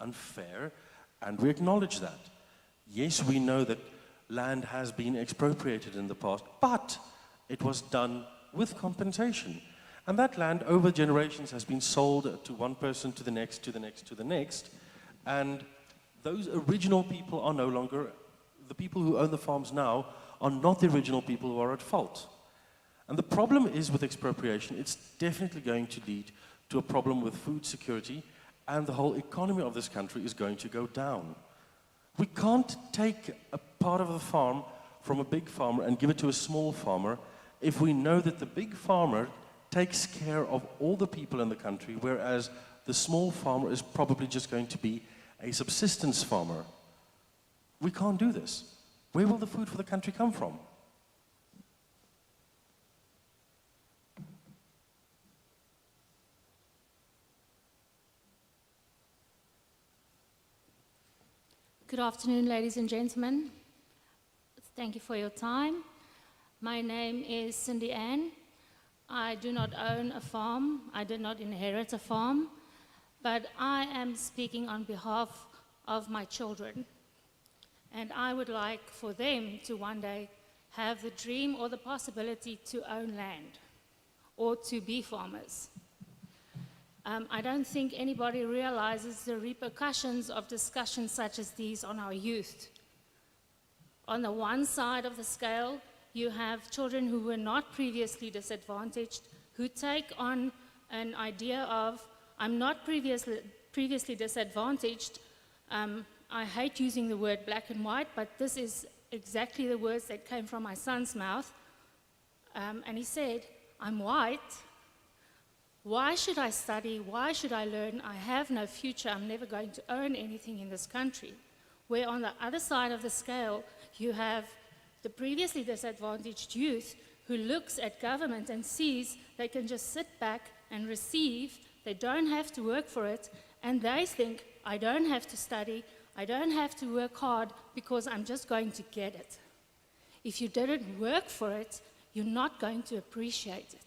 unfair, and we acknowledge that. Yes, we know that land has been expropriated in the past, but it was done with compensation. And that land over generations has been sold to one person, to the next, to the next, to the next. And those original people are no longer, the people who own the farms now are not the original people who are at fault. And the problem is with expropriation, it's definitely going to lead to a problem with food security, and the whole economy of this country is going to go down. We can't take a part of the farm from a big farmer and give it to a small farmer if we know that the big farmer takes care of all the people in the country, whereas the small farmer is probably just going to be a subsistence farmer. We can't do this. Where will the food for the country come from? Good afternoon, ladies and gentlemen. Thank you for your time. My name is Cindy Ann. I do not own a farm. I did not inherit a farm, but I am speaking on behalf of my children. And I would like for them to one day have the dream or the possibility to own land or to be farmers. I don't think anybody realizes the repercussions of discussions such as these on our youth. On the one side of the scale, you have children who were not previously disadvantaged, who take on an idea of, I'm not previously disadvantaged. I hate using the word black and white, but this is exactly the words that came from my son's mouth. And he said, I'm white. Why should I study? Why should I learn? I have no future. I'm never going to earn anything in this country. Where on the other side of the scale, you have the previously disadvantaged youth who looks at government and sees they can just sit back and receive. They don't have to work for it. And they think, I don't have to study. I don't have to work hard because I'm just going to get it. If you didn't work for it, you're not going to appreciate it.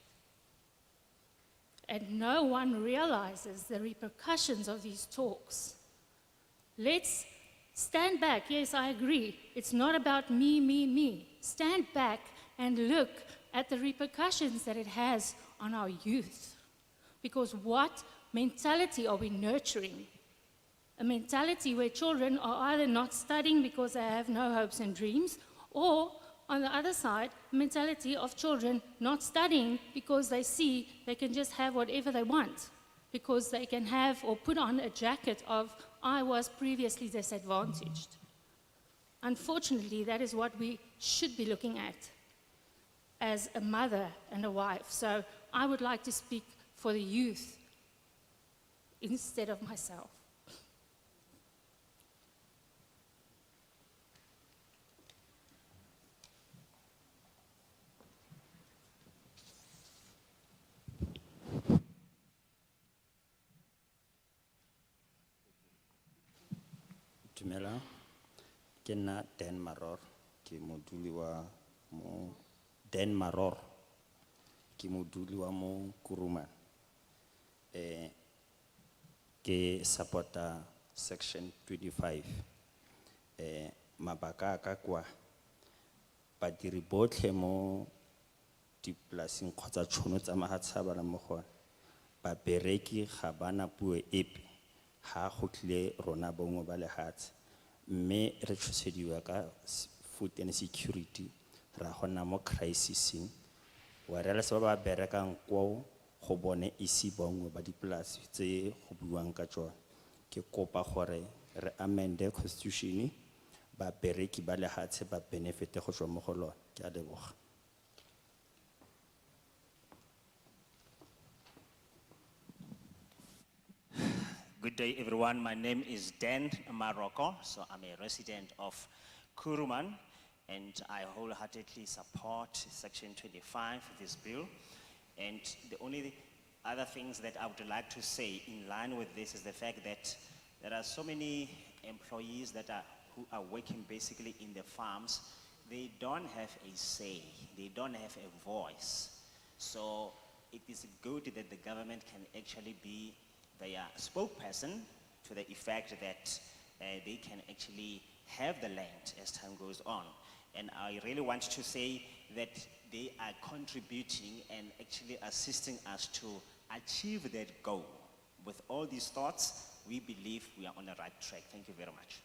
And no one realizes the repercussions of these talks. Let's stand back. Yes, I agree. It's not about me, me, me. Stand back and look at the repercussions that it has on our youth. Because what mentality are we nurturing? A mentality where children are either not studying because they have no hopes and dreams, or on the other side, a mentality of children not studying because they see they can just have whatever they want, because they can have or put on a jacket of, I was previously disadvantaged. Unfortunately, that is what we should be looking at as a mother and a wife. So I would like to speak for the youth instead of myself. Dumela, ke nna Dan Maror, ke moduli wa mo Dan Maror, ke moduli wa mo Kuruman. Ke supporta section 25. Mabaka ka kwa badiri botlhe mo dipolaseng kgotsa tšhono tsa mahatsha bana mo gone ba bereki ga bana puo epe ha go tlile rona bongwe ba lehatshe mme re tshosediwa ka food and security ra gona mo crisising wa re se ba berekang kwao go bone isi bongwe ba dipolasi tse go buang ka tsone ke kopa gore re amende constitution ba bereki ba lehatshe ba benefit go tswa mo go lona ke a leboga. Good day, everyone. My name is Dan Maroko, so I'm a resident of Kuruman, and I wholeheartedly support Section 25 of this bill. And the only other things that I would like to say in line with this is the fact that there are so many employees who are working basically in the farms. They don't have a say, they don't have a voice. So it is good that the government can actually be their spokesperson to the effect that they can actually have the land as time goes on. And I really want to say that they are contributing and actually assisting us to achieve that goal. With all these thoughts, we believe we are on the right track. Thank you very much.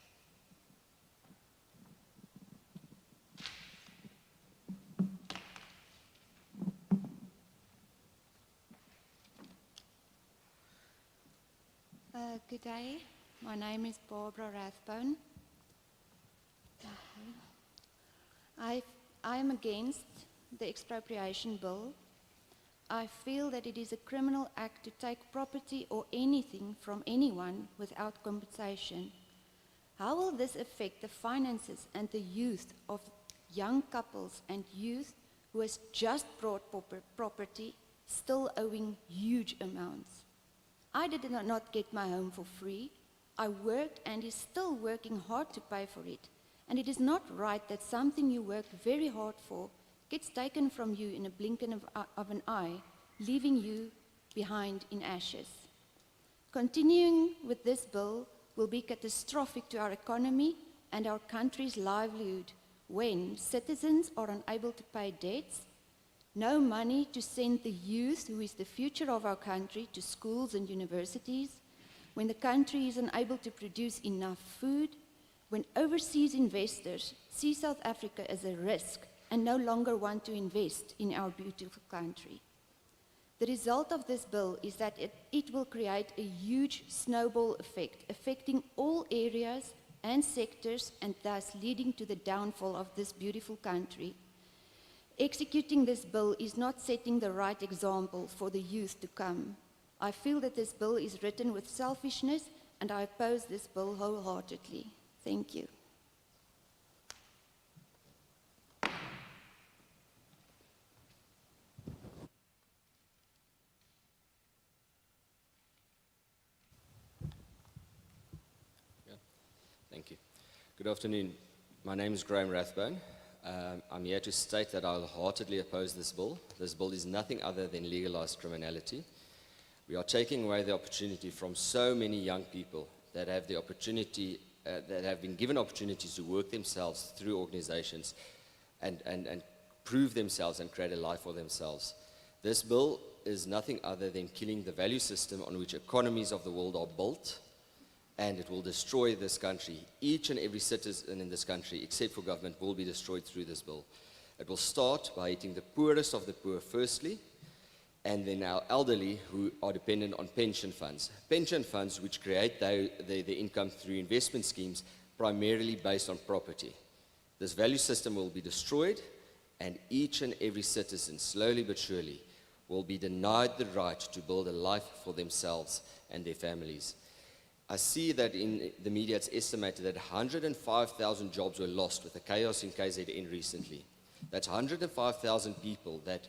Good day. My name is Barbara Rathbone. I am against the Expropriation Bill. I feel that it is a criminal act to take property or anything from anyone without compensation. How will this affect the finances and the youth of young couples and youth who has just bought property, still owing huge amounts? I did not get my home for free. I worked and is still working hard to pay for it. And it is not right that something you worked very hard for gets taken from you in a blink of an eye, leaving you behind in ashes. Continuing with this bill will be catastrophic to our economy and our country's livelihood when citizens are unable to pay debts, no money to send the youth, who is the future of our country, to schools and universities, when the country is unable to produce enough food, when overseas investors see South Africa as a risk and no longer want to invest in our beautiful country. The result of this bill is that it will create a huge snowball effect, affecting all areas and sectors and thus leading to the downfall of this beautiful country. Executing this bill is not setting the right example for the youth to come. I feel that this bill is written with selfishness, and I oppose this bill wholeheartedly. Thank you. Thank you. Good afternoon. My name is Graham Rathbone. I'm here to state that I wholeheartedly oppose this bill. This bill is nothing other than legalized criminality. We are taking away the opportunity from so many young people that have the opportunity, that have been given opportunities to work themselves through organizations and prove themselves and create a life for themselves. This bill is nothing other than killing the value system on which economies of the world are built, and it will destroy this country. Each and every citizen in this country, except for government, will be destroyed through this bill. It will start by hitting the poorest of the poor firstly, and then our elderly who are dependent on pension funds. Pension funds which create their income through investment schemes primarily based on property. This value system will be destroyed, and each and every citizen, slowly but surely, will be denied the right to build a life for themselves and their families. I see that in the media it's estimated that 105,000 jobs were lost with the chaos in KZN recently. That's 105,000 people that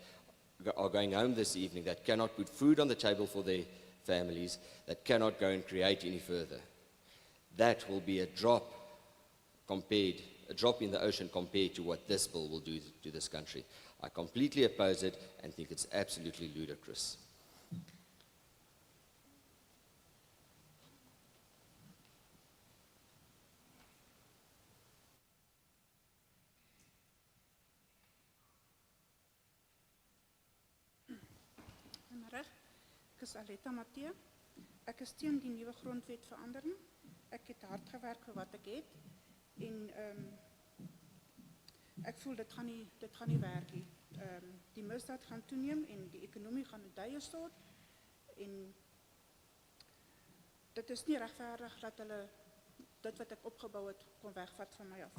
are going home this evening that cannot put food on the table for their families, that cannot go and create any further. That will be a drop in the ocean compared to what this bill will do to this country. I completely oppose it and think it's absolutely ludicrous. Ek is Aletta Matthee. Ek is teen die nuwe grondwet verandering. Ek het hard gewerk vir wat ek het en ek voel dit gaan nie werk nie. Die misdaad gaan toeneem en die ekonomie gaan in duie stort en dit is nie regverdig dat hulle dit wat ek opgebou het kon wegvat van my af.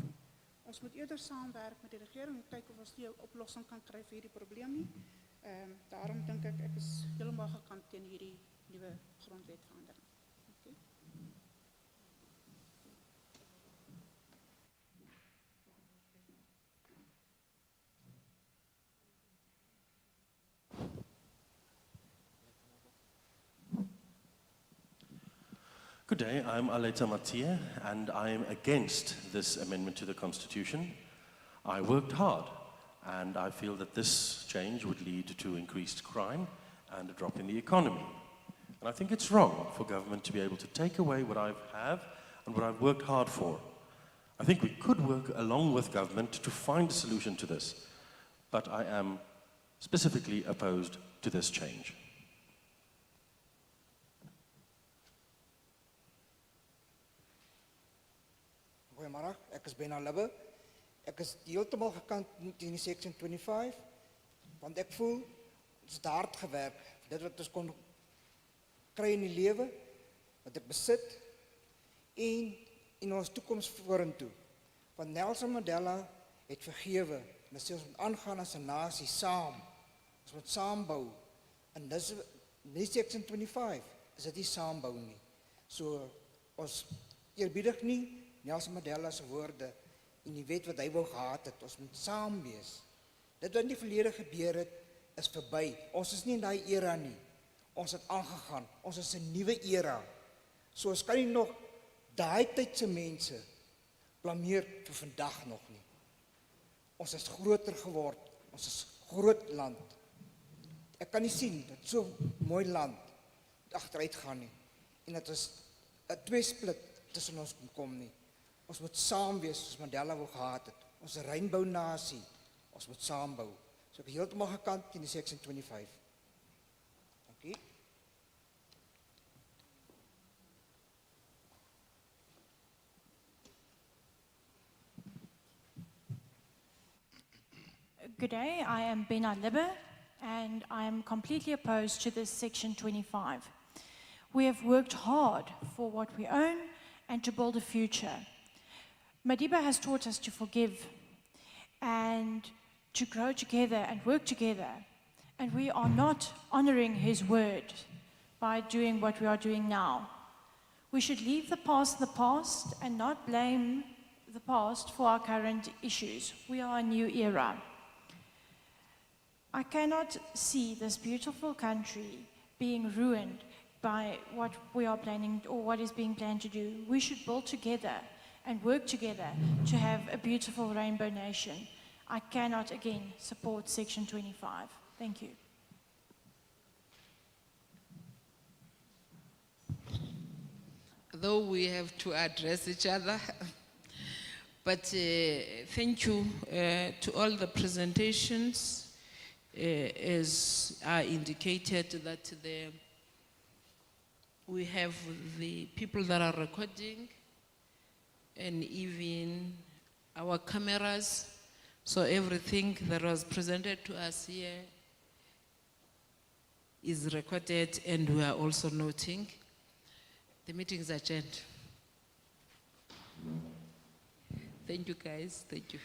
Ons moet eerder saamwerk met die regering en kyk of ons nie 'n oplossing kan kry vir hierdie probleem nie. Daarom dink ek is heeltemal gekant teen hierdie nuwe grondwetverandering. Okay. Good day, I'm Aletta Matthee, and I am against this amendment to the Constitution. I worked hard, and I feel that this change would lead to increased crime and a drop in the economy. And I think it's wrong for government to be able to take away what I have and what I've worked hard for. I think we could work along with government to find a solution to this, but I am specifically opposed to this change. Goeiemôre, ek is Bena Libbe. Ek is heeltemal gekant teen die section 25, want ek voel, het is te hard gewerk, dit wat ons kon kry in die lewe, wat ek besit, en in ons toekoms vorentoe. Want Nelson Mandela het vergewe, en ons moet aangaan as 'n nasie saam, ons moet saambou, en dis nie section 25, is dit nie saambou nie. So, ons eerbiedig nie Nelson Mandela se woorde, en die wet wat hy wou gehad het, ons moet saam wees. Dit wat in die verlede gebeur het, is verby. Ons is nie in daai era nie. Ons het aangegaan. Ons is 'n nuwe era. So ons kan nie nog daai tydse mense blameer vir vandag nog nie. Ons is groter geword. Ons is groot land. Ek kan nie sien dat so mooi land agteruit gaan nie. En dat ons 'n tweesplit tussen ons kom nie. Ons moet saam wees soos Mandela wou gehad het. Ons is 'n rainbow nasie. Ons moet saambou. So ek heeltemal gekant teen die section 25. Dankie. Good day, I am Bena Libbe, and I am completely opposed to this section 25. We have worked hard for what we own and to build a future. Madiba has taught us to forgive and to grow together and work together. And we are not honoring his word by doing what we are doing now. We should leave the past in the past and not blame the past for our current issues. We are a new era. I cannot see this beautiful country being ruined by what we are planning or what is being planned to do. We should build together and work together to have a beautiful rainbow nation. I cannot again support section 25. Thank you. Though we have to address each other, but thank you to all the presentations. As I indicated that we have the people that are recording and even our cameras. So everything that was presented to us here is recorded and we are also noting. The meeting is adjourned. Thank you guys, thank you.